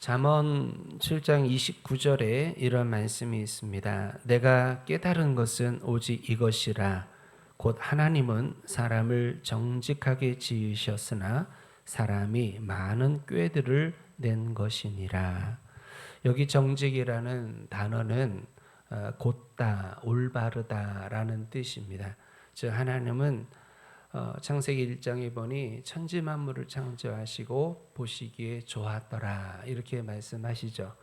잠언 7장 29절에 이런 말씀이 있습니다. 내가 깨달은 것은 오직 이것이라. 곧 하나님은 사람을 정직하게 지으셨으나 사람이 많은 꾀들을 낸 것이니라. 여기 정직이라는 단어는 곧다, 올바르다라는 뜻입니다. 즉 하나님은 창세기 1장에 보니 천지 만물을 창조하시고 보시기에 좋았더라 이렇게 말씀하시죠.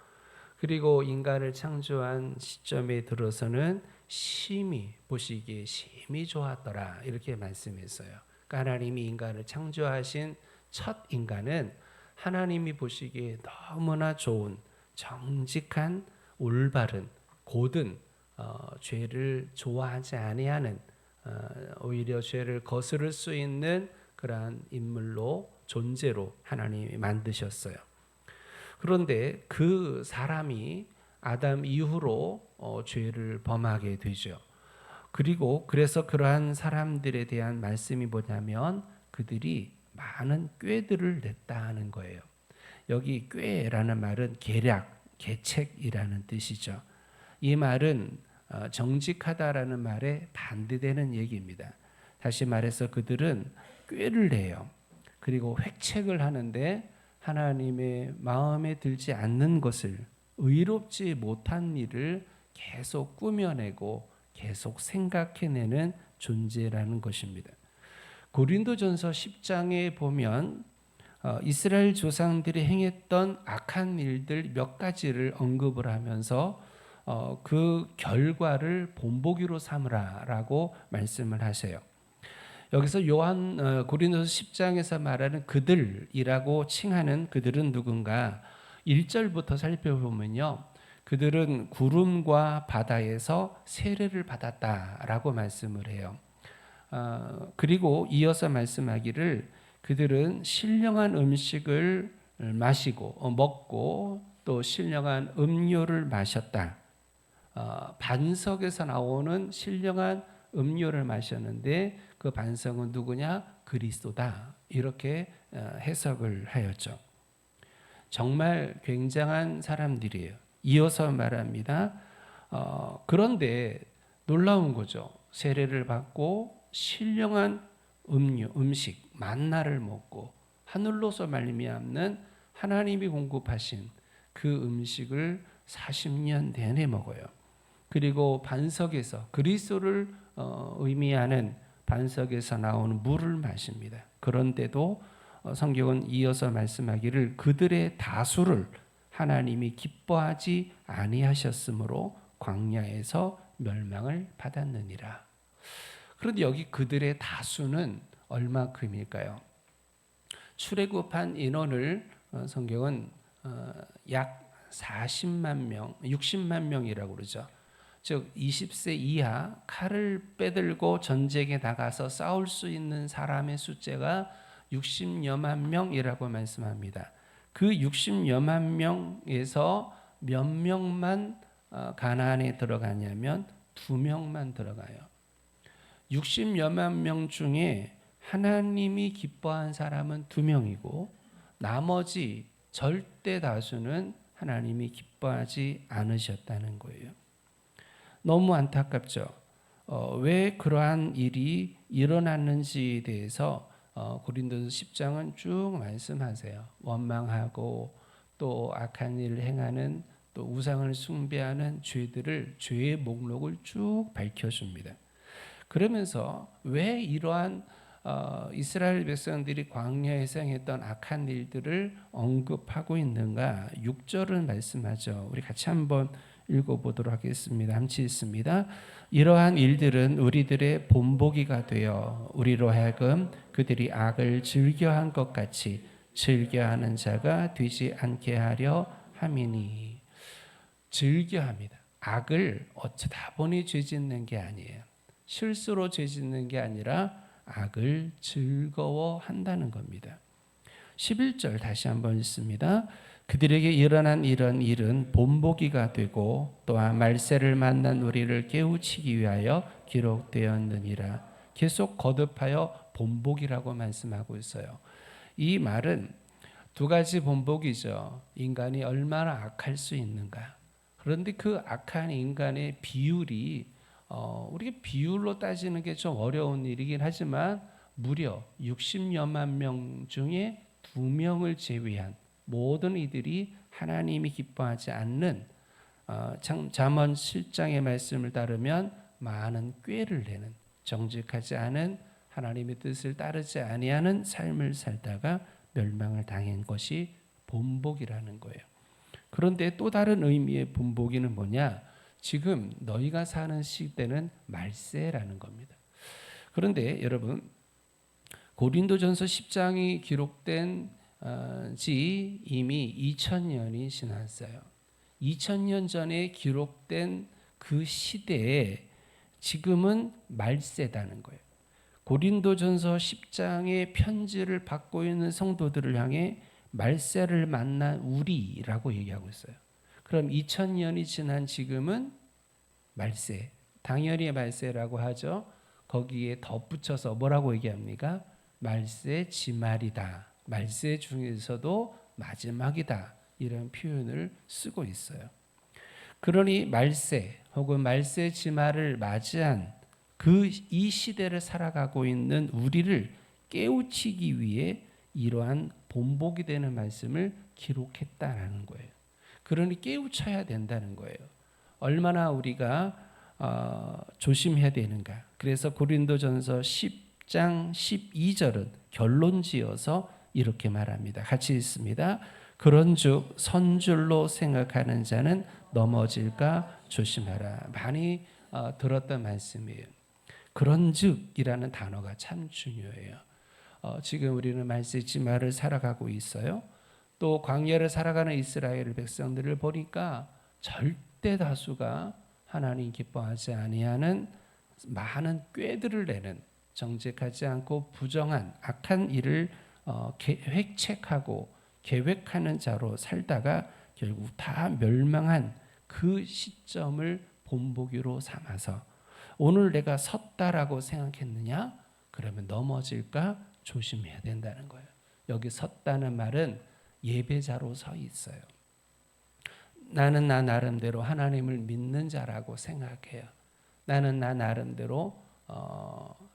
그리고 인간을 창조한 시점에 들어서는 심히 보시기에 심히 좋았더라 이렇게 말씀했어요. 그러니까 하나님이 인간을 창조하신 첫 인간은 하나님이 보시기에 너무나 좋은 정직한 올바른 고든 죄를 좋아하지 아니하는 오히려 죄를 거스를 수 있는 그러한 인물로 존재로 하나님이 만드셨어요. 그런데 그 사람이 아담 이후로 죄를 범하게 되죠. 그리고 그래서 그러한 사람들에 대한 말씀이 뭐냐면 그들이 많은 꾀들을 냈다 하는 거예요. 여기 꾀라는 말은 계략, 계책이라는 뜻이죠. 이 말은 정직하다라는 말에 반대되는 얘기입니다. 다시 말해서 그들은 꾀를 내요. 그리고 획책을 하는데 하나님의 마음에 들지 않는 것을, 의롭지 못한 일을 계속 꾸며내고 계속 생각해내는 존재라는 것입니다. 고린도전서 10장에 보면 이스라엘 조상들이 행했던 악한 일들 몇 가지를 언급을 하면서 그 결과를 본보기로 삼으라라고 말씀을 하세요. 여기서 고린도서 10장에서 말하는 그들이라고 칭하는 그들은 누군가 1절부터 살펴보면요. 그들은 구름과 바다에서 세례를 받았다라고 말씀을 해요. 그리고 이어서 말씀하기를 그들은 신령한 음식을 마시고 먹고 또 신령한 음료를 마셨다. 반석에서 나오는 신령한 음료를 마셨는데 그 반석은 누구냐? 그리스도다. 이렇게 해석을 하였죠. 정말 굉장한 사람들이에요. 이어서 말합니다. 그런데 놀라운 거죠. 세례를 받고 신령한 음식, 만나를 먹고 하늘로서 말미암는 하나님이 공급하신 그 음식을 40년 내내 먹어요. 그리고 반석에서 그리스도를 의미하는 반석에서 나오는 물을 마십니다. 그런데도 성경은 이어서 말씀하기를 그들의 다수를 하나님이 기뻐하지 아니하셨으므로 광야에서 멸망을 받았느니라. 그런데 여기 그들의 다수는 얼마큼일까요? 출애굽한 인원을 성경은 약 40만 명, 60만 명이라고 그러죠. 즉 20세 이하 칼을 빼들고 전쟁에 나가서 싸울 수 있는 사람의 숫자가 60여만 명이라고 말씀합니다. 그 60여만 명에서 몇 명만 가나안에 들어가냐면 2명만 들어가요. 60여만 명 중에 하나님이 기뻐한 사람은 2명이고 나머지 절대 다수는 하나님이 기뻐하지 않으셨다는 거예요. 너무 안타깝죠. 왜 그러한 일이 일어났는지에 대해서 고린도서 10장은 쭉 말씀하세요. 원망하고 또 악한 일을 행하는 또 우상을 숭배하는 죄의 목록을 쭉 밝혀줍니다. 그러면서 왜 이러한 이스라엘 백성들이 광야에서 행했던 악한 일들을 언급하고 있는가? 6절은 말씀하죠. 우리 같이 한번 읽어보도록 하겠습니다. 함께 읽습니다. 이러한 일들은 우리들의 본보기가 되어 우리로 하여금 그들이 악을 즐겨한 것 같이 즐겨하는 자가 되지 않게 하려 함이니. 즐겨합니다. 악을 어쩌다 보니 죄짓는 게 아니에요. 실수로 죄짓는 게 아니라 악을 즐거워한다는 겁니다. 11절 다시 한번 읽습니다. 그들에게 일어난 이런 일은 본보기가 되고 또한 말세를 만난 우리를 깨우치기 위하여 기록되었느니라. 계속 거듭하여 본보기라고 말씀하고 있어요. 이 말은 두 가지 본보기죠. 인간이 얼마나 악할 수 있는가. 그런데 그 악한 인간의 비율이 우리가 비율로 따지는 게 좀 어려운 일이긴 하지만 무려 60여만 명 중에 2명을 제외한 모든 이들이 하나님이 기뻐하지 않는 잠언 7장의 말씀을 따르면 많은 꾀를 내는 정직하지 않은 하나님의 뜻을 따르지 아니하는 삶을 살다가 멸망을 당한 것이 본복이라는 거예요. 그런데 또 다른 의미의 본보기는 뭐냐? 지금 너희가 사는 시대는 말세라는 겁니다. 그런데 여러분 고린도전서 10장이 기록된 지 이미 2000년이 지났어요. 2000년 전에 기록된 그 시대에 지금은 말세다는 거예요. 고린도전서 10장의 편지를 받고 있는 성도들을 향해 말세를 만난 우리라고 얘기하고 있어요. 그럼 2000년이 지난 지금은 말세, 당연히 말세라고 하죠. 거기에 덧붙여서 뭐라고 얘기합니까? 말세 지말이다. 말세 중에서도 마지막이다. 이런 표현을 쓰고 있어요. 그러니 말세 혹은 말세 지말을 맞이한 이 시대를 살아가고 있는 우리를 깨우치기 위해 이러한 본보기 되는 말씀을 기록했다라는 거예요. 그러니 깨우쳐야 된다는 거예요. 얼마나 우리가 조심해야 되는가. 그래서 고린도전서 10장 12절은 결론지어서 이렇게 말합니다. 같이 읽습니다. 그런즉 선줄로 생각하는 자는 넘어질까 조심하라. 많이 들었던 말씀이에요. 그런즉이라는 단어가 참 중요해요. 지금 우리는 말세지말을 살아가고 있어요. 또 광야를 살아가는 이스라엘 백성들을 보니까 절대 다수가 하나님 기뻐하지 아니하는 많은 꾀들을 내는 정직하지 않고 부정한 악한 일을 획책하고 계획하는 자로 살다가 결국 다 멸망한 그 시점을 본보기로 삼아서 오늘 내가 섰다라고 생각했느냐? 그러면 넘어질까 조심해야 된다는 거예요. 여기 섰다는 말은 예배자로 서 있어요. 나는 나 나름대로 하나님을 믿는 자라고 생각해요. 나는 나 나름대로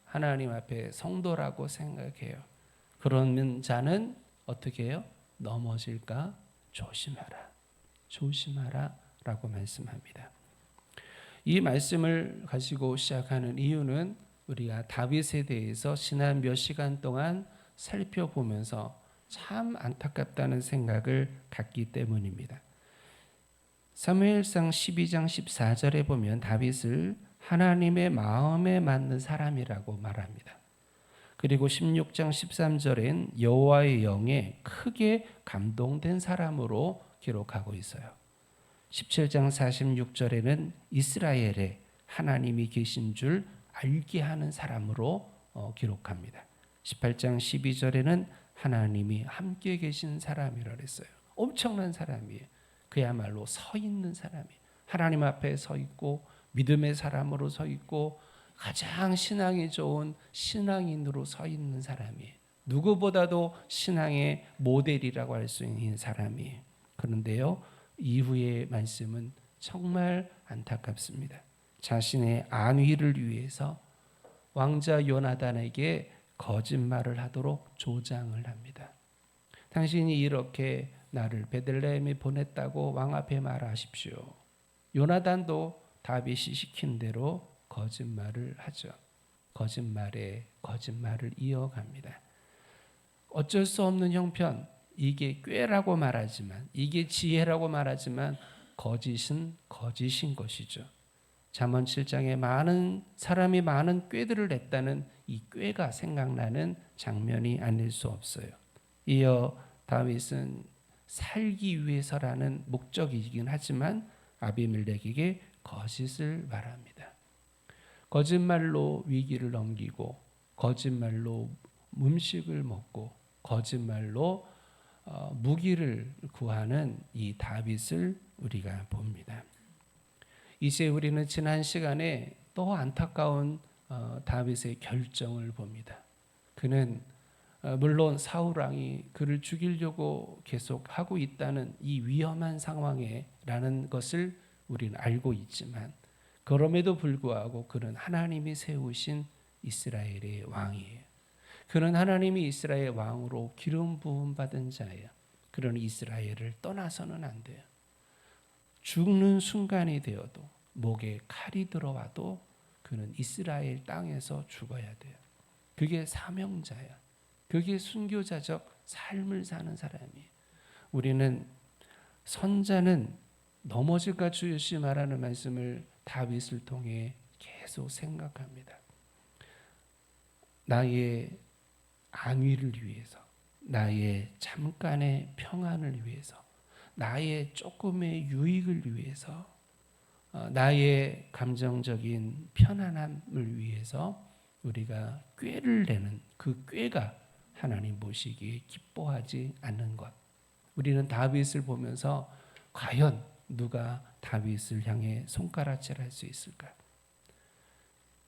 하나님 앞에 성도라고 생각해요. 그러면 자는 어떻게 해요? 넘어질까 조심하라. 조심하라 라고 말씀합니다. 이 말씀을 가지고 시작하는 이유는 우리가 다윗에 대해서 지난 몇 시간 동안 살펴보면서 참 안타깝다는 생각을 갖기 때문입니다. 사무엘상 12장 14절에 보면 다윗을 하나님의 마음에 맞는 사람이라고 말합니다. 그리고 16장 13절엔 여호와의 영에 크게 감동된 사람으로 기록하고 있어요. 17장 46절에는 이스라엘에 하나님이 계신 줄 알게 하는 사람으로 기록합니다. 18장 12절에는 하나님이 함께 계신 사람이라 그랬어요. 엄청난 사람이에요. 그야말로 서 있는 사람이에요. 하나님 앞에 서 있고 믿음의 사람으로 서 있고 가장 신앙이 좋은 신앙인으로 서 있는 사람이에요. 누구보다도 신앙의 모델이라고 할 수 있는 사람이에요. 그런데요, 이후의 말씀은 정말 안타깝습니다. 자신의 안위를 위해서 왕자 요나단에게 거짓말을 하도록 조장을 합니다. 당신이 이렇게 나를 베들레헴에 보냈다고 왕 앞에 말하십시오. 요나단도 다윗이 시킨 대로 거짓말을 하죠. 거짓말에 거짓말을 이어갑니다. 어쩔 수 없는 형편, 이게 꾀라고 말하지만, 이게 지혜라고 말하지만 거짓은 거짓인 것이죠. 잠언 7장에 많은 사람이 많은 꾀들을 냈다는 이 꾀가 생각나는 장면이 아닐 수 없어요. 이어 다윗은 살기 위해서라는 목적이긴 하지만 아비멜렉에게 거짓을 말합니다. 거짓말로 위기를 넘기고 거짓말로 음식을 먹고 거짓말로 무기를 구하는 이 다윗을 우리가 봅니다. 이제 우리는 지난 시간에 또 안타까운 다윗의 결정을 봅니다. 그는 물론 사울 왕이 그를 죽이려고 계속 하고 있다는 이 위험한 상황에라는 것을 우리는 알고 있지만 그럼에도 불구하고 그는 하나님이 세우신 이스라엘의 왕이에요. 그는 하나님이 이스라엘 왕으로 기름 부음 받은 자예요. 그러니 이스라엘을 떠나서는 안 돼요. 죽는 순간이 되어도 목에 칼이 들어와도 그는 이스라엘 땅에서 죽어야 돼요. 그게 사명자야. 그게 순교자적 삶을 사는 사람이에요. 우리는 선자는 넘어질까 주시 말하는 말씀을 다윗을 통해 계속 생각합니다. 나의 안위를 위해서, 나의 잠깐의 평안을 위해서, 나의 조금의 유익을 위해서, 나의 감정적인 편안함을 위해서 우리가 꾀를 내는 그 꾀가 하나님 보시기에 기뻐하지 않는 것. 우리는 다윗을 보면서 과연 누가 다윗을 향해 손가락질할 수 있을까?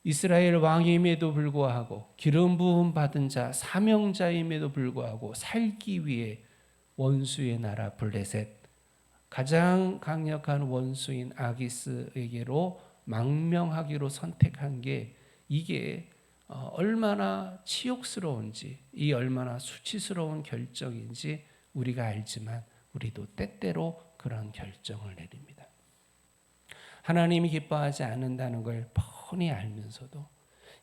이스라엘 왕임에도 불구하고 기름 부음 받은 자 사명자임에도 불구하고 살기 위해 원수의 나라 블레셋 가장 강력한 원수인 아기스에게로 망명하기로 선택한 게 이게 얼마나 치욕스러운지 이 얼마나 수치스러운 결정인지 우리가 알지만 우리도 때때로 그런 결정을 내립니다. 하나님이 기뻐하지 않는다는 걸 뻔히 알면서도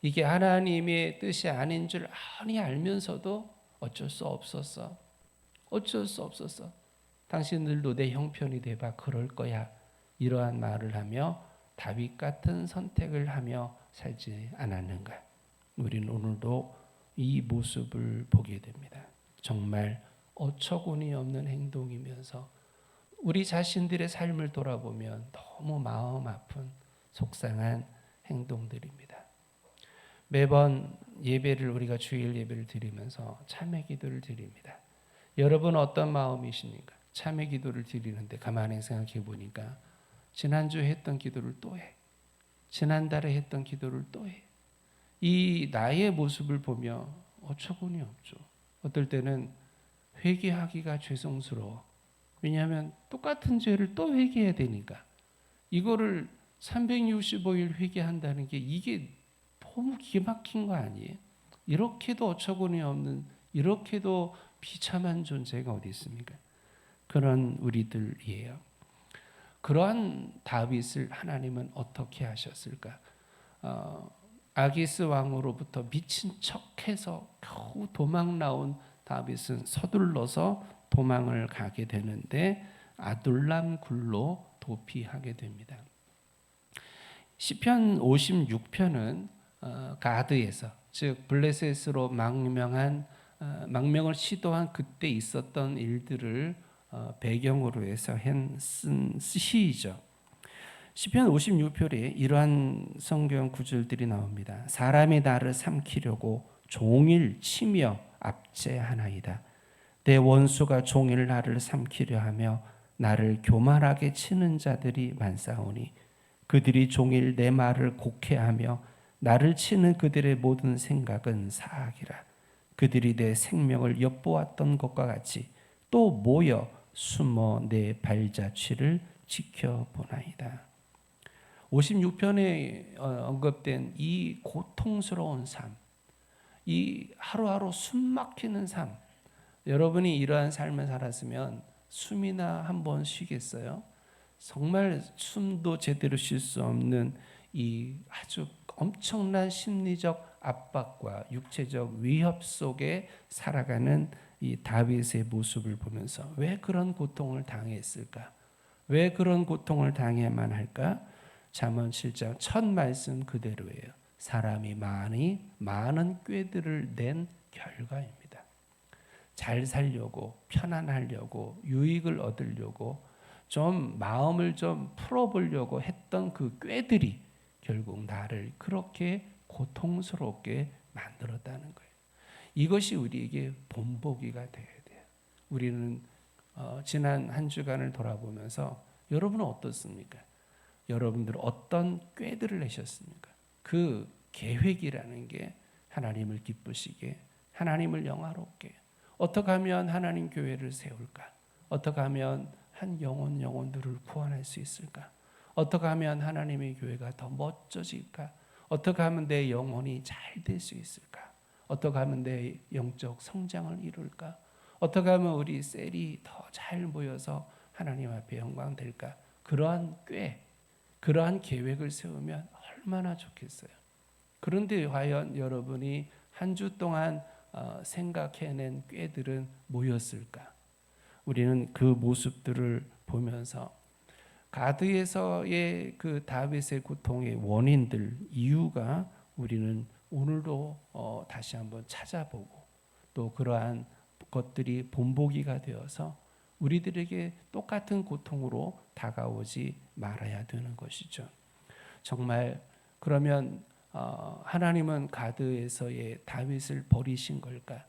이게 하나님의 뜻이 아닌 줄 뻔히 알면서도 어쩔 수 없었어. 어쩔 수 없었어. 당신들도 내 형편이 돼봐 그럴 거야. 이러한 말을 하며 다윗 같은 선택을 하며 살지 않았는가. 우리는 오늘도 이 모습을 보게 됩니다. 정말 어처구니 없는 행동이면서 우리 자신들의 삶을 돌아보면 너무 마음 아픈 속상한 행동들입니다. 매번 예배를 우리가 주일 예배를 드리면서 참회 기도를 드립니다. 여러분 어떤 마음이십니까? 참회 기도를 드리는데 가만히 생각해 보니까 지난주에 했던 기도를 또 해. 지난달에 했던 기도를 또 해. 이 나의 모습을 보며 어처구니 없죠. 어떨 때는 회개하기가 죄송스러워. 왜냐하면 똑같은 죄를 또 회개해야 되니까. 이거를 365일 회개한다는 게 이게 너무 기가 막힌 거 아니에요? 이렇게도 어처구니 없는 이렇게도 비참한 존재가 어디 있습니까? 그런 우리들이에요. 그러한 다윗을 하나님은 어떻게 하셨을까? 아기스 왕으로부터 미친 척해서 겨우 도망 나온 다윗은 서둘러서 도망을 가게 되는데 아둘람 굴로 도피하게 됩니다. 시편 56편은 가드에서 즉 블레셋으로 망명을 시도한 그때 있었던 일들을 배경으로 해서 쓴 시이죠. 시편 56편에 이러한 성경 구절들이 나옵니다. 사람이 나를 삼키려고 종일 치며 압제하나이다. 내 원수가 종일 나를 삼키려 하며 나를 교만하게 치는 자들이 많사오니 그들이 종일 내 말을 곡해하며 나를 치는 그들의 모든 생각은 사악이라. 그들이 내 생명을 엿보았던 것과 같이 또 모여 숨어 내 발자취를 지켜보나이다. 56편에 언급된 이 고통스러운 삶, 이 하루하루 숨막히는 삶, 여러분이 이러한 삶을 살았으면 숨이나 한번 쉬겠어요? 정말 숨도 제대로 쉴 수 없는 이 아주 엄청난 심리적 압박과 육체적 위협 속에 살아가는 이 다윗의 모습을 보면서 왜 그런 고통을 당했을까? 왜 그런 고통을 당해야만 할까? 잠언 7장 첫 말씀 그대로예요. 사람이 많은 꾀들을 낸 결과입니다. 잘 살려고, 편안하려고, 유익을 얻으려고 좀 마음을 좀 풀어보려고 했던 그 꾀들이 결국 나를 그렇게 고통스럽게 만들었다는 거예요. 이것이 우리에게 본보기가 되어야 돼요. 우리는 지난 한 주간을 돌아보면서 여러분은 어떻습니까? 여러분들 어떤 꾀들을 내셨습니까? 그 계획이라는 게 하나님을 기쁘시게, 하나님을 영화롭게, 어떻게 하면 하나님 교회를 세울까? 어떻게 하면 한 영혼들을 구원할 수 있을까? 어떻게 하면 하나님의 교회가 더 멋져질까? 어떻게 하면 내 영혼이 잘 될 수 있을까? 어떻게 하면 내 영적 성장을 이룰까? 어떻게 하면 우리 셀이 더 잘 모여서 하나님 앞에 영광 될까? 그러한 꾀, 그러한 계획을 세우면 얼마나 좋겠어요. 그런데 과연 여러분이 한 주 동안 생각해낸 꾀들은 뭐였을까? 우리는 그 모습들을 보면서 가드에서의 그 다윗의 고통의 원인들, 이유가 우리는 오늘도 다시 한번 찾아보고 또 그러한 것들이 본보기가 되어서 우리들에게 똑같은 고통으로 다가오지 말아야 되는 것이죠. 정말 그러면 하나님은 가드에서의 다윗을 버리신 걸까?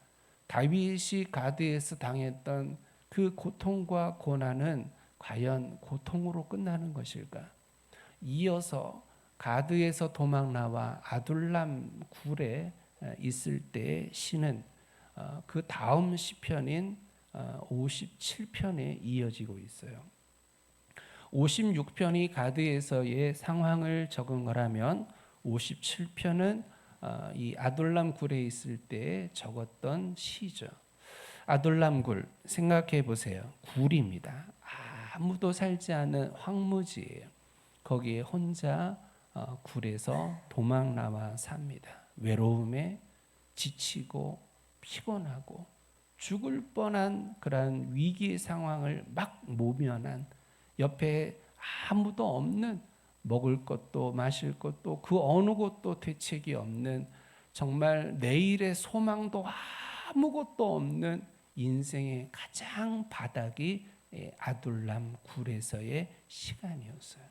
다윗이 가드에서 당했던 그 고통과 고난은 과연 고통으로 끝나는 것일까? 이어서 가드에서 도망 나와 아둘람 굴에 있을 때 시는 그 다음 시편인 57편에 이어지고 있어요. 56편이 가드에서의 상황을 적은 거라면 57편은 이 아둘람 굴에 있을 때 적었던 시죠. 아둘람 굴 생각해 보세요. 굴입니다. 아무도 살지 않은 황무지예요. 거기에 혼자 굴에서 도망 나와 삽니다. 외로움에 지치고 피곤하고 죽을 뻔한 그러한 위기 상황을 막 모면한, 옆에 아무도 없는, 먹을 것도 마실 것도 그 어느 것도 대책이 없는, 정말 내일의 소망도 아무것도 없는 인생의 가장 바닥이 아둘람 굴에서의 시간이었어요.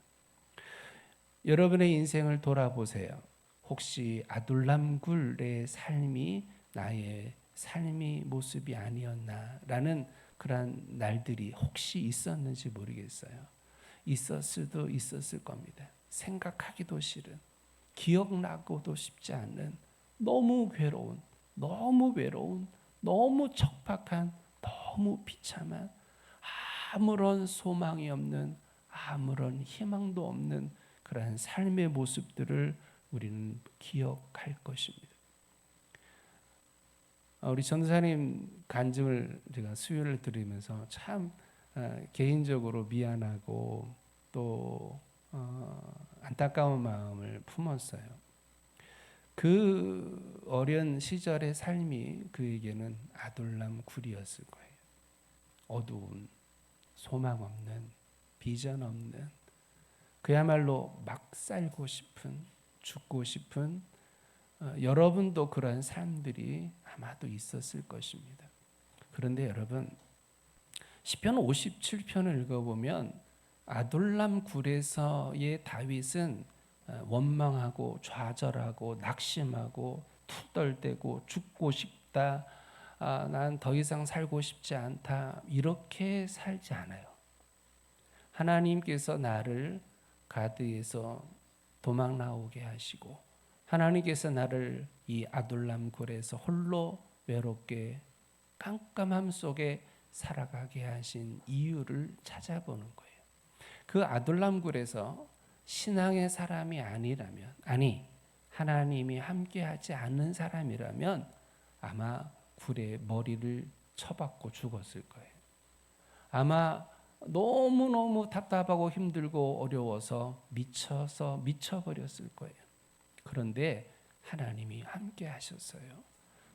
여러분의 인생을 돌아보세요. 혹시 아둘람 굴의 삶이 나의 삶의 모습이 아니었나라는 그런 날들이 혹시 있었는지 모르겠어요. 있었을 수도 있었을 겁니다. 생각하기도 싫은, 기억나고도 싶지 않는, 너무 괴로운, 너무 외로운, 너무 척박한, 너무 비참한, 아무런 소망이 없는, 아무런 희망도 없는 그러한 삶의 모습들을 우리는 기억할 것입니다. 우리 전도사님 간증을 제가 수요일에 들으면서 참 개인적으로 미안하고 또 안타까운 마음을 품었어요. 그 어린 시절의 삶이 그에게는 아둘람 굴이었을 거예요. 어두운, 소망 없는, 비전 없는, 그야말로 막 살고 싶은, 죽고 싶은, 여러분도 그러한 삶들이 아마도 있었을 것입니다. 그런데 여러분, 시편 57편을 읽어보면 아둘람 굴에서의 다윗은 원망하고 좌절하고 낙심하고 투덜대고 죽고 싶다, 난 더 이상 살고 싶지 않다, 이렇게 살지 않아요. 하나님께서 나를 가드에서 도망 나오게 하시고 하나님께서 나를 이 아둘람 굴에서 홀로 외롭게 깜깜함 속에 살아가게 하신 이유를 찾아보는 거예요. 그 아둘람 굴에서 신앙의 사람이 아니라면, 하나님이 함께하지 않는 사람이라면 아마 굴에 머리를 쳐박고 죽었을 거예요. 아마 너무너무 답답하고 힘들고 어려워서 미쳐버렸을 거예요. 그런데 하나님이 함께 하셨어요.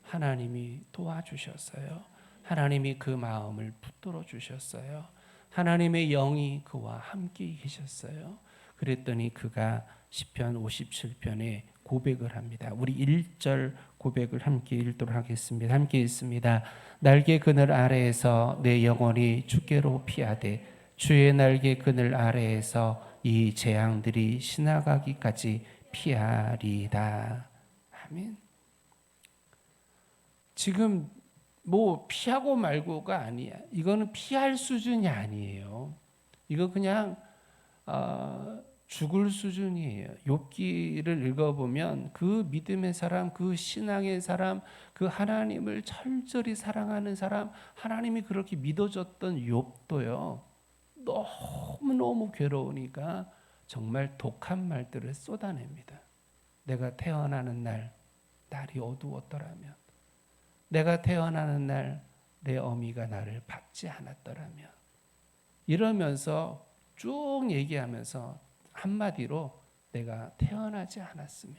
하나님이 도와주셨어요. 하나님이 그 마음을 붙들어 주셨어요. 하나님의 영이 그와 함께 계셨어요. 그랬더니 그가 시편 57편에 고백을 합니다. 우리 1절 고백을 함께 읽도록 하겠습니다. 함께 읽습니다. 날개 그늘 아래에서 내 영혼이 주께로 피하되 주의 날개 그늘 아래에서 이 재앙들이 지나가기까지 피하리다. 아멘. 지금 뭐 피하고 말고가 아니야. 이거는 피할 수준이 아니에요. 이거 그냥 죽을 수준이에요. 욥기를 읽어보면 그 믿음의 사람, 그 신앙의 사람, 그 하나님을 철저히 사랑하는 사람, 하나님이 그렇게 믿어줬던 욥도요. 너무너무 괴로우니까 정말 독한 말들을 쏟아냅니다. 내가 태어나는 날 날이 어두웠더라면, 내가 태어나는 날 내 어미가 나를 받지 않았더라면, 이러면서 쭉 얘기하면서 한마디로 내가 태어나지 않았으면,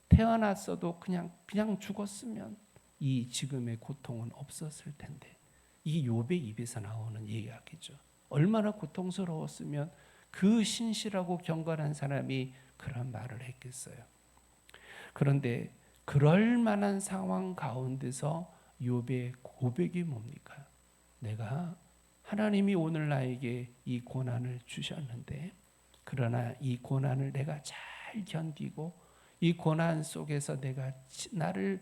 태어났어도 그냥 죽었으면 이 지금의 고통은 없었을 텐데. 이게 욥의 입에서 나오는 이야기죠. 얼마나 고통스러웠으면 그 신실하고 경건한 사람이 그런 말을 했겠어요. 그런데 그럴 만한 상황 가운데서 욥의 고백이 뭡니까? 내가 하나님이 오늘 나에게 이 고난을 주셨는데, 그러나 이 고난을 내가 잘 견디고 이 고난 속에서 내가 나를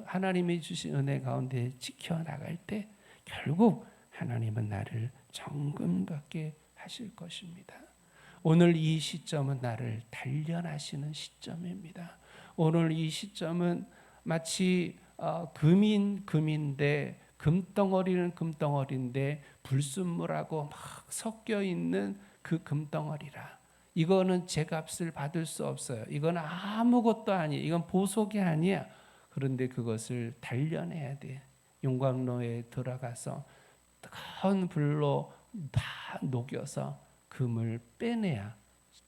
하나님이 주신 은혜 가운데 지켜나갈 때 결국 하나님은 나를 정금 갖게 하실 것입니다. 오늘 이 시점은 나를 단련하시는 시점입니다. 오늘 이 시점은 마치 금인데 금덩어리는 금덩어리인데 불순물하고 막 섞여 있는 그 금덩어리라. 이거는 제값을 받을 수 없어요. 이건 아무것도 아니에요. 이건 보석이 아니야. 그런데 그것을 단련해야 돼. 용광로에 들어가서 뜨거운 불로 다 녹여서 금을 빼내야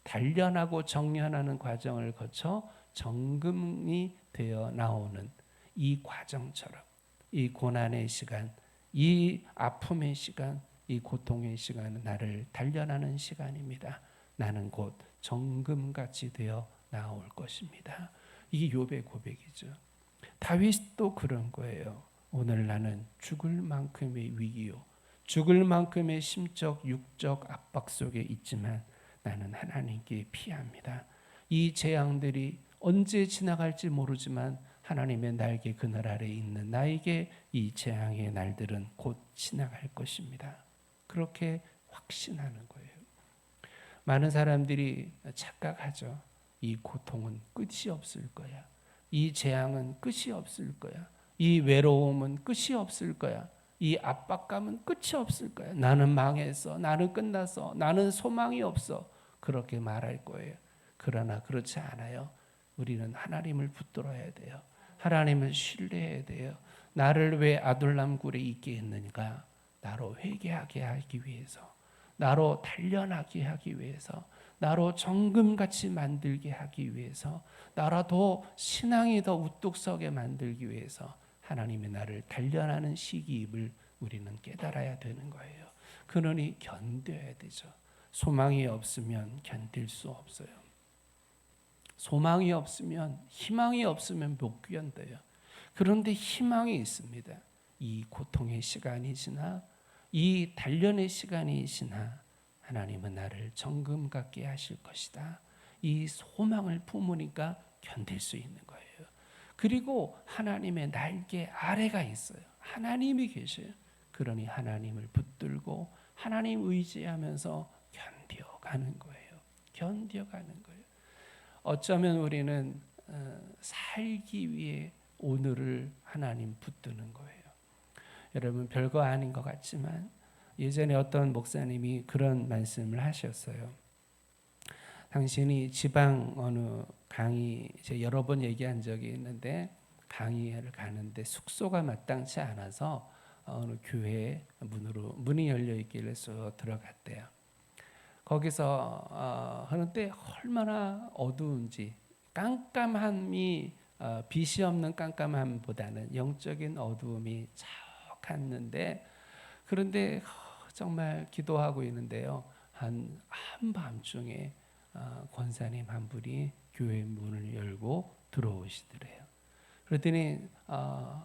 단련하고 정련하는 과정을 거쳐 정금이 되어 나오는 이 과정처럼, 이 고난의 시간, 이 아픔의 시간, 이 고통의 시간은 나를 단련하는 시간입니다. 나는 곧 정금같이 되어 나올 것입니다. 이게 욥의 고백이죠. 다윗도 그런 거예요. 오늘 나는 죽을 만큼의 위기요, 죽을 만큼의 심적 육적 압박 속에 있지만 나는 하나님께 피합니다. 이 재앙들이 언제 지나갈지 모르지만 하나님의 날개 그늘 아래 있는 나에게 이 재앙의 날들은 곧 지나갈 것입니다. 그렇게 확신하는 거예요. 많은 사람들이 착각하죠. 이 고통은 끝이 없을 거야. 이 재앙은 끝이 없을 거야. 이 외로움은 끝이 없을 거야. 이 압박감은 끝이 없을 거야. 나는 망했어. 나는 끝났어. 나는 소망이 없어. 그렇게 말할 거예요. 그러나 그렇지 않아요. 우리는 하나님을 붙들어야 돼요. 하나님을 신뢰해야 돼요. 나를 왜 아둘람 굴에 있게 했는가? 나로 회개하게 하기 위해서, 나로 단련하게 하기 위해서, 나로 정금같이 만들게 하기 위해서, 나라도 신앙이 더 우뚝 서게 만들기 위해서 하나님의 나를 단련하는 시기임을 우리는 깨달아야 되는 거예요. 그러니 견뎌야 되죠. 소망이 없으면 견딜 수 없어요. 소망이 없으면, 희망이 없으면 못 견뎌요. 그런데 희망이 있습니다. 이 고통의 시간이 지나, 이 단련의 시간이 지나 하나님은 나를 정금 같게 하실 것이다. 이 소망을 품으니까 견딜 수 있는 거예요. 그리고 하나님의 날개 아래가 있어요. 하나님이 계셔요. 그러니 하나님을 붙들고 하나님 의지하면서 견뎌가는 거예요. 견뎌가는 거예요. 어쩌면 우리는 살기 위해 오늘을 하나님 붙드는 거예요. 여러분, 별거 아닌 것 같지만 예전에 어떤 목사님이 그런 말씀을 하셨어요. 당신이 지방 어느 강의, 제가 여러 번 얘기한 적이 있는데, 강의를 가는데 숙소가 마땅치 않아서 어느 교회 문이 열려 있길래 들어갔대요. 거기서 하는데 얼마나 어두운지, 깜깜함이 빛이 없는 깜깜함보다는 영적인 어두움이 척했는데, 그런데 정말 기도하고 있는데요, 한밤중에 권사님 한 분이 교회 문을 열고 들어오시더래요. 그랬더니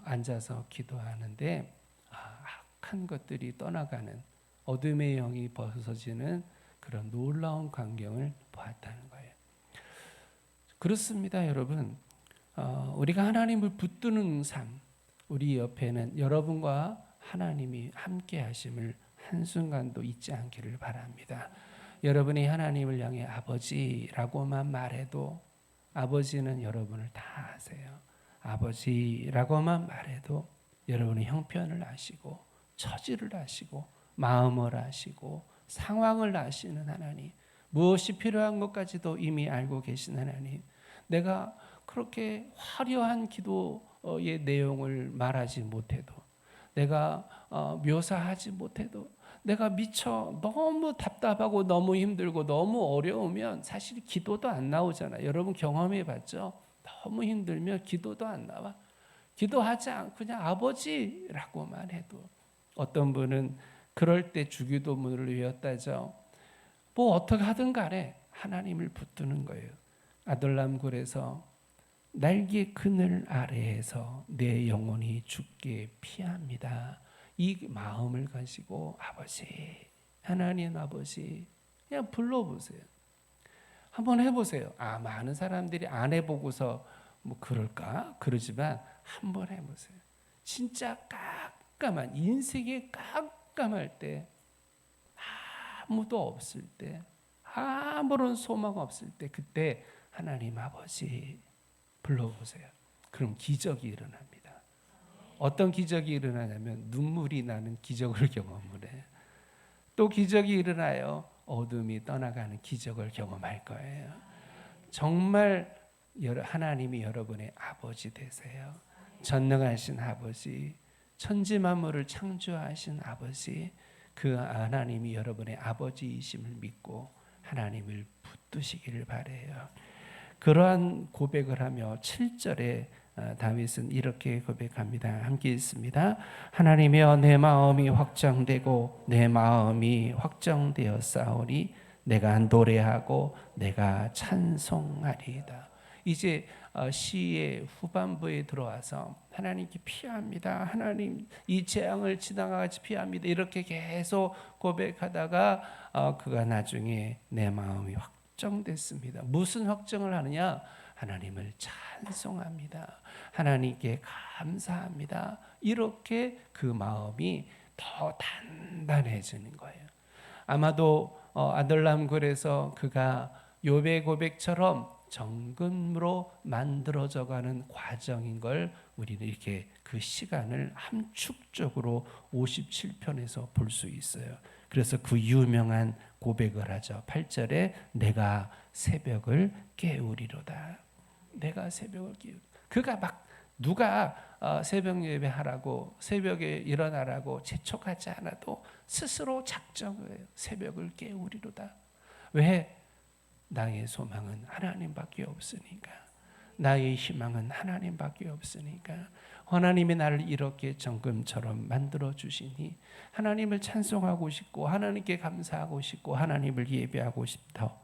앉아서 기도하는데 악한 것들이 떠나가는, 어둠의 영이 벗어지는 그런 놀라운 광경을 보았다는 거예요. 그렇습니다, 여러분. 우리가 하나님을 붙드는 삶, 우리 옆에는 여러분과 하나님이 함께 하심을 한순간도 잊지 않기를 바랍니다. 여러분이 하나님을 향해 아버지라고만 말해도 아버지는 여러분을 다 아세요. 아버지라고만 말해도 여러분의 형편을 아시고 처지를 아시고 마음을 아시고 상황을 아시는 하나님, 무엇이 필요한 것까지도 이미 알고 계신 하나님, 내가 그렇게 화려한 기도의 내용을 말하지 못해도, 내가 묘사하지 못해도, 내가 미처 너무 답답하고 너무 힘들고 너무 어려우면 사실 기도도 안 나오잖아요. 여러분 경험해 봤죠? 너무 힘들면 기도도 안 나와. 기도하지 않고 그냥 아버지라고만 해도, 어떤 분은 그럴 때 주기도문을 외웠다죠. 뭐 어떻게 하든 간에 하나님을 붙드는 거예요. 아둘람 굴에서 날개 그늘 아래에서 내 영혼이 죽게 피합니다. 이 마음을 가지고 아버지, 하나님 아버지 그냥 불러보세요. 한번 해보세요. 많은 사람들이 안 해보고서 뭐 그럴까? 그러지만 한번 해보세요. 진짜 깜깜한, 인생이 깜깜할 때, 아무도 없을 때, 아무런 소망 없을 때, 그때 하나님 아버지 불러보세요. 그럼 기적이 일어납니다. 어떤 기적이 일어나냐면 눈물이 나는 기적을 경험을 해요. 또 기적이 일어나요. 어둠이 떠나가는 기적을 경험할 거예요. 정말 하나님이 여러분의 아버지 되세요. 전능하신 아버지, 천지 만물을 창조하신 아버지, 그 하나님이 여러분의 아버지이심을 믿고 하나님을 붙드시기를 바라요. 그러한 고백을 하며 7절에 다윗은 이렇게 고백합니다. 함께 읽습니다. 하나님이여, 내 마음이 확장되고 내 마음이 확정되었사오니 내가 노래하고 내가 찬송하리이다. 이제 시의 후반부에 들어와서 하나님께 피합니다. 하나님, 이 재앙을 지나가지 피합니다. 이렇게 계속 고백하다가 그가 나중에 내 마음이 확정됐습니다. 무슨 확정을 하느냐? 하나님을 찬송합니다. 하나님께 감사합니다. 이렇게 그 마음이 더 단단해지는 거예요. 아마도 아둘람 굴에서 그가 욥의 고백처럼 정금으로 만들어져가는 과정인 걸 우리는 이렇게 그 시간을 함축적으로 57편에서 볼 수 있어요. 그래서 그 유명한 고백을 하죠. 8절에 내가 새벽을 깨우리로다. 내가 새벽을 깨우리. 그가 막 누가 새벽 예배하라고, 새벽에 일어나라고 재촉하지 않아도 스스로 작정을 해요. 새벽을 깨우리로다. 왜? 나의 소망은 하나님밖에 없으니까. 나의 희망은 하나님밖에 없으니까. 하나님이 나를 이렇게 정금처럼 만들어 주시니 하나님을 찬송하고 싶고 하나님께 감사하고 싶고 하나님을 예배하고 싶다.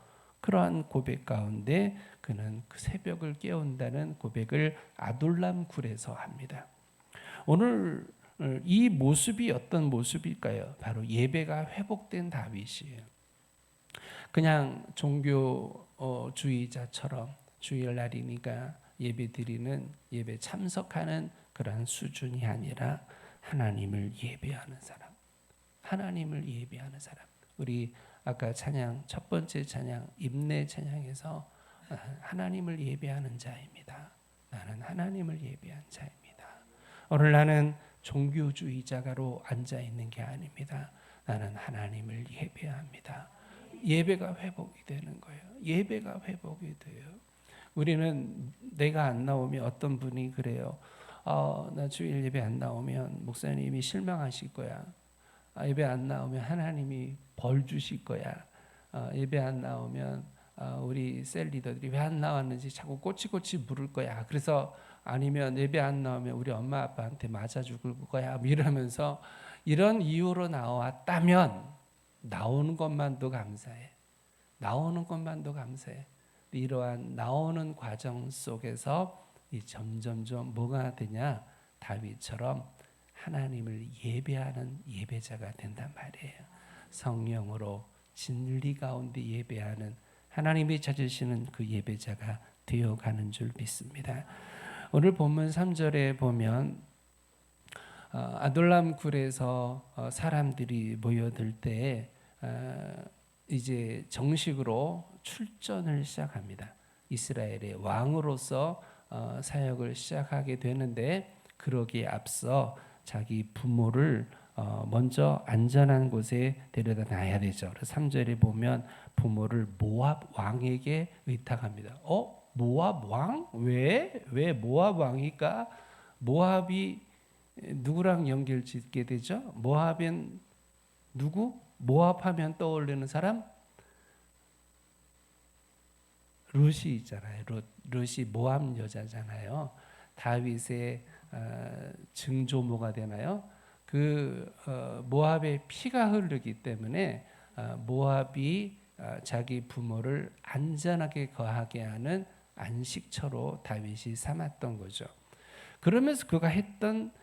그러한 고백 가운데 그는 그 새벽을 깨운다는 고백을 아둘람 굴에서 합니다. 오늘 이 모습이 어떤 모습일까요? 바로 예배가 회복된 다윗이에요. 그냥 종교주의자처럼 주일날이니까 예배 드리는, 예배 참석하는 그러한 수준이 아니라 하나님을 예배하는 사람, 하나님을 예배하는 사람. 우리 아까 찬양, 첫 번째 찬양 임내 찬양에서 하나님을 예배하는 자입니다. 나는 하나님을 예배한 자입니다. 오늘 나는 종교주의자가로 앉아 있는 게 아닙니다. 나는 하나님을 예배합니다. 예배가 회복이 되는 거예요. 예배가 회복이 돼요. 우리는 내가 안 나오면, 어떤 분이 그래요. 나 주일 예배 안 나오면 목사님이 실망하실 거야. 예배 안 나오면 하나님이 벌 주실 거야. 예배 안 나오면 우리 셀 리더들이 왜 안 나왔는지 자꾸 꼬치꼬치 물을 거야. 그래서 아니면 예배 안 나오면 우리 엄마 아빠한테 맞아 죽을 거야. 이러면서 이런 이유로 나왔다면 나오는 것만도 감사해. 나오는 것만도 감사해. 이러한 나오는 과정 속에서 이 점점점 뭐가 되냐? 다윗처럼 하나님을 예배하는 예배자가 된단 말이에요. 성령으로 진리 가운데 예배하는 하나님이 찾으시는 그 예배자가 되어가는 줄 믿습니다. 오늘 본문 3절에 보면 아둘람 굴에서 사람들이 모여들 때 이제 정식으로 출전을 시작합니다. 이스라엘의 왕으로서 사역을 시작하게 되는데 그러기에 앞서 자기 부모를 먼저 안전한 곳에 데려다 놔야 되죠. 그래서 3절에 보면 부모를 모압 왕에게 의탁합니다. 모압 왕? 왜 모압 왕일까? 모압이 누구랑 연결 짓게 되죠? 모압은 누구? 모압하면 떠올리는 사람? 룻이 있잖아요. 룻이 모압 여자잖아요. 다윗의 증조모가 되나요? 모압의 피가 흐르기 때문에 모압이 자기 부모를 안전하게 거하게 하는 안식처로 다윗이 삼았던 거죠. 그러면서 그가 했던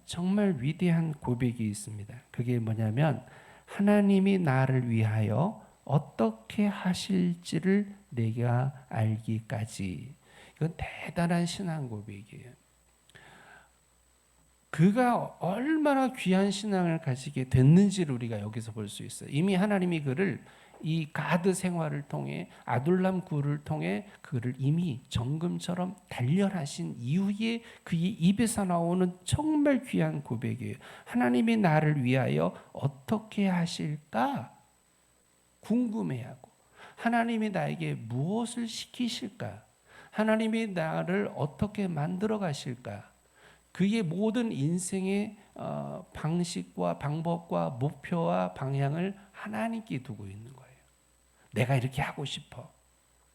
정말 위대한 고백이 있습니다. 그게 뭐냐면 하나님이 나를 위하여 어떻게 하실지를 내가 알기까지. 이건 대단한 신앙 고백이에요. 그가 얼마나 귀한 신앙을 가지게 됐는지를 우리가 여기서 볼 수 있어요. 이미 하나님이 그를 이 가드 생활을 통해 아둘람 굴을 통해 그를 이미 정금처럼 단련하신 이후에 그의 입에서 나오는 정말 귀한 고백이에요. 하나님이 나를 위하여 어떻게 하실까 궁금해하고 하나님이 나에게 무엇을 시키실까? 하나님이 나를 어떻게 만들어 가실까? 그의 모든 인생의 방식과 방법과 목표와 방향을 하나님께 두고 있는 거예요. 내가 이렇게 하고 싶어.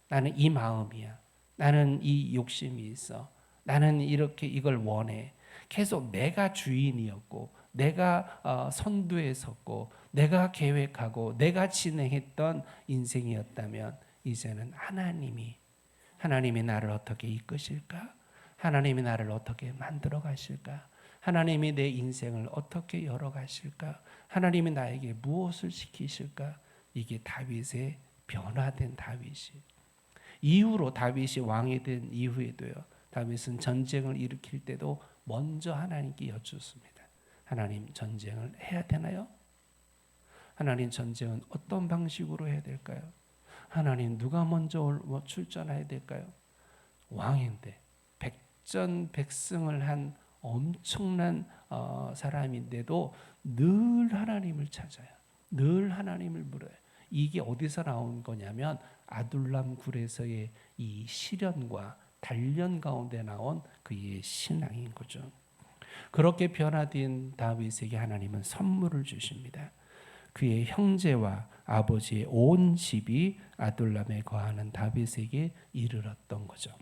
나는 이 마음이야. 나는 이 욕심이 있어. 나는 이렇게 이걸 원해. 계속 내가 주인이었고 내가 선두에 섰고 내가 계획하고 내가 진행했던 인생이었다면 이제는 하나님이 나를 어떻게 이끄실까? 하나님이 나를 어떻게 만들어 가실까? 하나님이 내 인생을 어떻게 열어 가실까? 하나님이 나에게 무엇을 시키실까? 이게 다윗의 변화된 다윗이. 이후로 다윗이 왕이 된 이후에도요. 다윗은 전쟁을 일으킬 때도 먼저 하나님께 여쭙습니다. 하나님, 전쟁을 해야 되나요? 하나님, 전쟁은 어떤 방식으로 해야 될까요? 하나님, 누가 먼저 출전해야 될까요? 왕인데 백전백승을 한 엄청난 사람인데도 늘 하나님을 찾아요. 늘 하나님을 물어요. 이게 어디서 나온 거냐면 아둘람 굴에서의 이 시련과 단련 가운데 나온 그의 신앙인 거죠. 그렇게 변화된 다윗에게 하나님은 선물을 주십니다. 그의 형제와 아버지의 온 집이 아둘람에 거하는 다윗에게 이르렀던 거죠.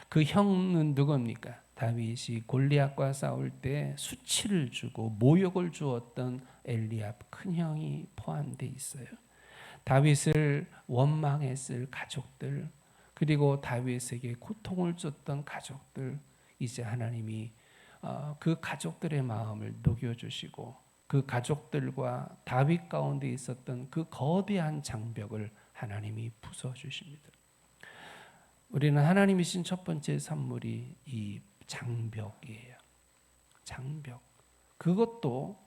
그 형은 누굽니까? 다윗이 골리앗과 싸울 때 수치를 주고 모욕을 주었던 엘리압 큰 형이 포함되어 있어요. 다윗을 원망했을 가족들, 그리고 다윗에게 고통을 줬던 가족들, 이제 하나님이 그 가족들의 마음을 녹여주시고 그 가족들과 다윗 가운데 있었던 그 거대한 장벽을 하나님이 부숴주십니다. 우리는 하나님이 주신 첫 번째 선물이 이 장벽이에요. 장벽. 그것도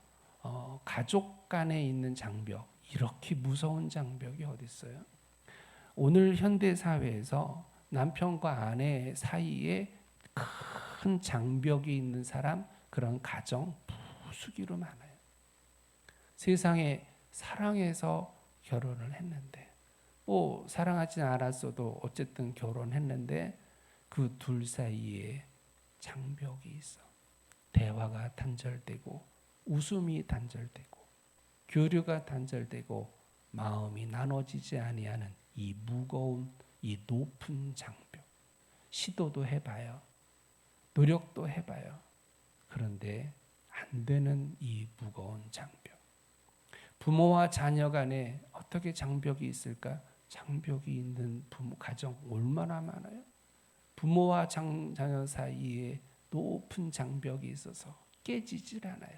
가족 간에 있는 장벽. 이렇게 무서운 장벽이 어디 있어요? 오늘 현대 사회에서 남편과 아내 사이에 큰 장벽이 있는 사람, 그런 가정 무수기로 많아요. 세상에 사랑해서 결혼을 했는데 사랑하지 않았어도 어쨌든 결혼했는데 그 둘 사이에 장벽이 있어. 대화가 단절되고 웃음이 단절되고 교류가 단절되고 마음이 나눠지지 아니하는 이 무거운 이 높은 장벽. 시도도 해봐요. 노력도 해봐요. 그런데 안 되는 이 무거운 장벽. 부모와 자녀 간에 어떻게 장벽이 있을까? 장벽이 있는 부모 가정 얼마나 많아요. 부모와 자녀 사이에 높은 장벽이 있어서 깨지질 않아요.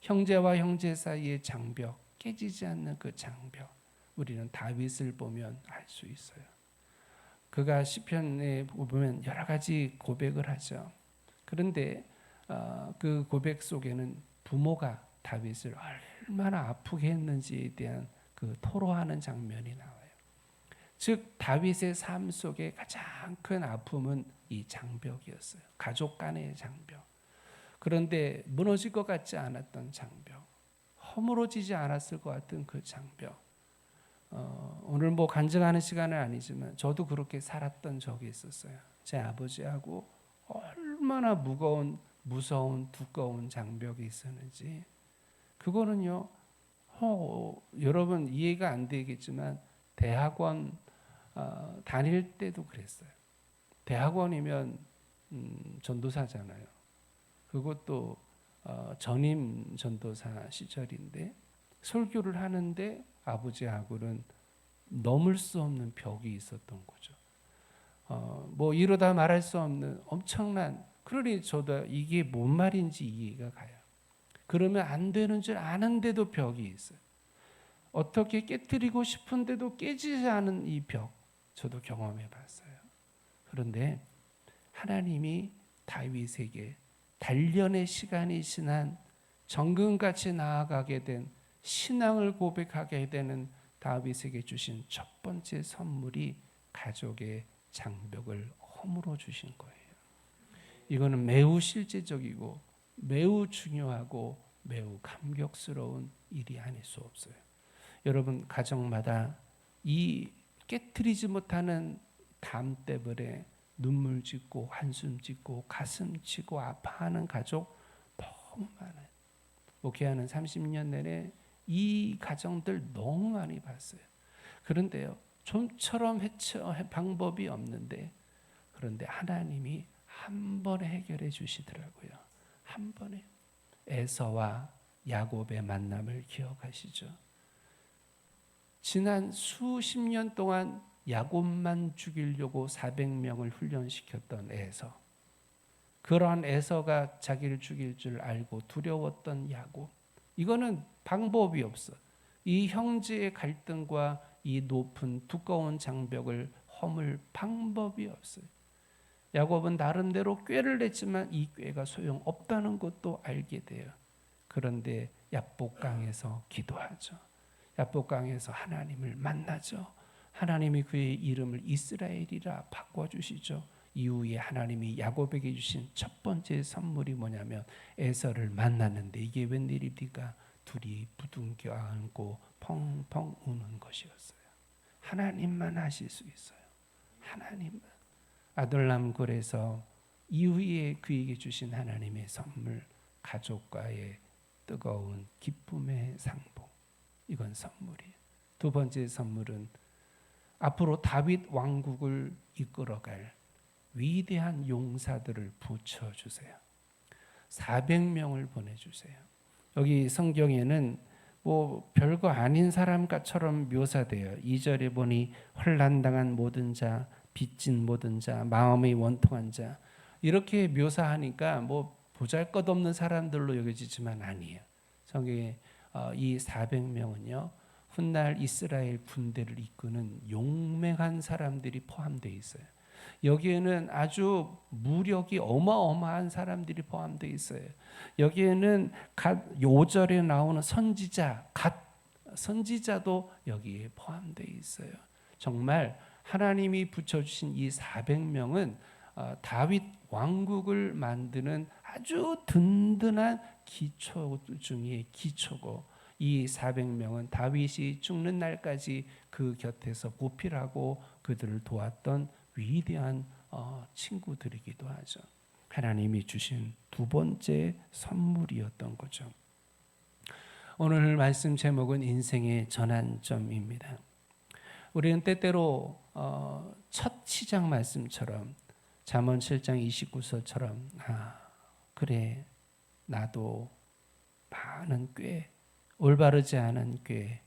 형제와 형제 사이의 장벽, 깨지지 않는 그 장벽, 우리는 다윗을 보면 알 수 있어요. 그가 시편에 보면 여러 가지 고백을 하죠. 그런데 그 고백 속에는 부모가 다윗을 얼마나 아프게 했는지에 대한 그 토로하는 장면이 나와요. 즉 다윗의 삶 속에 가장 큰 아픔은 이 장벽이었어요. 가족 간의 장벽. 그런데 무너질 것 같지 않았던 장벽, 허물어지지 않았을 것 같은 그 장벽. 오늘 뭐 간증하는 시간은 아니지만 저도 그렇게 살았던 적이 있었어요. 제 아버지하고 얼마나 무서운 두꺼운 장벽이 있었는지. 그거는요, 여러분 이해가 안 되겠지만 대학원 다닐 때도 그랬어요. 대학원이면 전도사잖아요. 그것도 전임 전도사 시절인데 설교를 하는데 아버지하고는 넘을 수 없는 벽이 있었던 거죠. 뭐 이러다 말할 수 없는 엄청난, 그러니 저도 이게 뭔 말인지 이해가 가요. 그러면 안 되는 줄 아는데도 벽이 있어요. 어떻게 깨뜨리고 싶은데도 깨지지 않은 이 벽, 저도 경험해 봤어요. 그런데 하나님이 다윗에게 단련의 시간이 지난 정금같이 나아가게 된 신앙을 고백하게 되는 다윗에게 주신 첫 번째 선물이 가족의 장벽을 허물어 주신 거예요. 이거는 매우 실제적이고 매우 중요하고 매우 감격스러운 일이 아닐 수 없어요. 여러분 가정마다 이 깨트리지 못하는 담 때문에 눈물 짓고 한숨 짓고 가슴 치고 아파하는 가족 너무 많아요. 목회하는 30년 내내 이 가정들 너무 많이 봤어요. 그런데요, 좀처럼 해체 방법이 없는데, 그런데 하나님이 한 번에 해결해 주시더라고요. 한 번에. 에서와 야곱의 만남을 기억하시죠? 지난 수십 년 동안 야곱만 죽이려고 400명을 훈련시켰던 에서, 그러한 에서가 자기를 죽일 줄 알고 두려웠던 야곱, 이거는 방법이 없어. 이 형제의 갈등과 이 높은 두꺼운 장벽을 허물 방법이 없어요. 야곱은 나름대로 꾀를 냈지만 이 꾀가 소용없다는 것도 알게 돼요. 그런데 야복강에서 기도하죠. 야복강에서 하나님을 만나죠. 하나님이 그의 이름을 이스라엘이라 바꿔주시죠. 이후에 하나님이 야곱에게 주신 첫 번째 선물이 뭐냐면 에서를 만났는데 이게 웬일입니까? 둘이 부둥켜 안고 펑펑 우는 것이었어요. 하나님만 하실 수 있어요. 하나님만. 아둘람 굴에서 이후에 그에게 주신 하나님의 선물, 가족과의 뜨거운 기쁨의 상봉. 이건 선물이에요. 두 번째 선물은 앞으로 다윗 왕국을 이끌어갈 위대한 용사들을 붙여주세요. 400명을 보내주세요. 여기 성경에는 뭐 별거 아닌 사람처럼 묘사돼요. 2절에 보니 환난당한 모든 자, 빚진 모든 자, 마음이 원통한 자, 이렇게 묘사하니까 뭐 보잘것없는 사람들로 여겨지지만 아니에요. 성경에 이 400명은요 훗날 이스라엘 군대를 이끄는 용맹한 사람들이 포함되어 있어요. 여기에는 아주 무력이 어마어마한 사람들이 포함되어 있어요. 여기에는 갓 5절에 나오는 선지자, 선지자도 여기에 포함되어 있어요. 정말 하나님이 붙여주신 이 400명은 다윗 왕국을 만드는 아주 든든한 기초 중에 기초고, 이 400명은 다윗이 죽는 날까지 그 곁에서 보필하고 그들을 도왔던 위대한 친구들이기도 하죠. 하나님이 주신 두 번째 선물이었던 거죠. 오늘 말씀 제목은 인생의 전환점입니다. 우리는 때때로 첫 시작 말씀처럼 잠언 7장 29절처럼 그래 나도 많은 꾀, 올바르지 않은 꾀,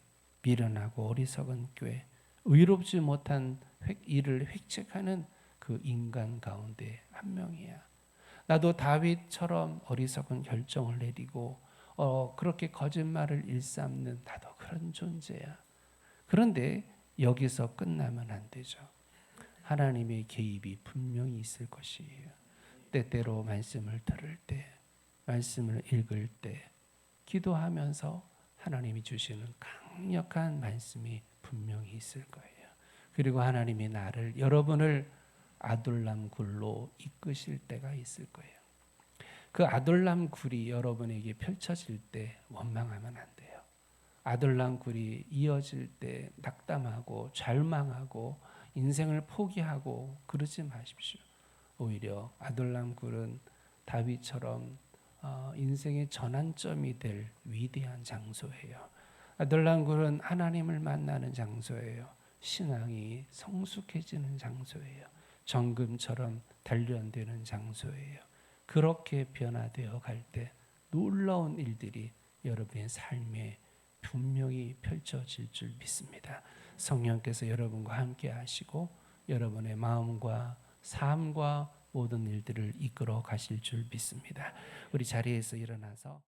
미련하고 어리석은 꾀, 의롭지 못한 일을 획책하는 그 인간 가운데 한 명이야. 나도 다윗처럼 어리석은 결정을 내리고 그렇게 거짓말을 일삼는 나도 그런 존재야. 그런데 여기서 끝나면 안 되죠. 하나님의 개입이 분명히 있을 것이에요. 때때로 말씀을 들을 때, 말씀을 읽을 때, 기도하면서 하나님이 주시는 강력한 말씀이 분명히 있을 거예요. 그리고 하나님이 여러분을 아둘람 굴로 이끄실 때가 있을 거예요. 그 아둘람 굴이 여러분에게 펼쳐질 때 원망하면 안 돼요. 아둘람 굴이 이어질 때 낙담하고 절망하고 인생을 포기하고 그러지 마십시오. 오히려 아둘람 굴은 다윗처럼 인생의 전환점이 될 위대한 장소예요. 아둘람 굴은 하나님을 만나는 장소예요. 신앙이 성숙해지는 장소예요. 정금처럼 단련되는 장소예요. 그렇게 변화되어 갈 때 놀라운 일들이 여러분의 삶에 분명히 펼쳐질 줄 믿습니다. 성령께서 여러분과 함께 하시고 여러분의 마음과 삶과 모든 일들을 이끌어 가실 줄 믿습니다. 우리 자리에서 일어나서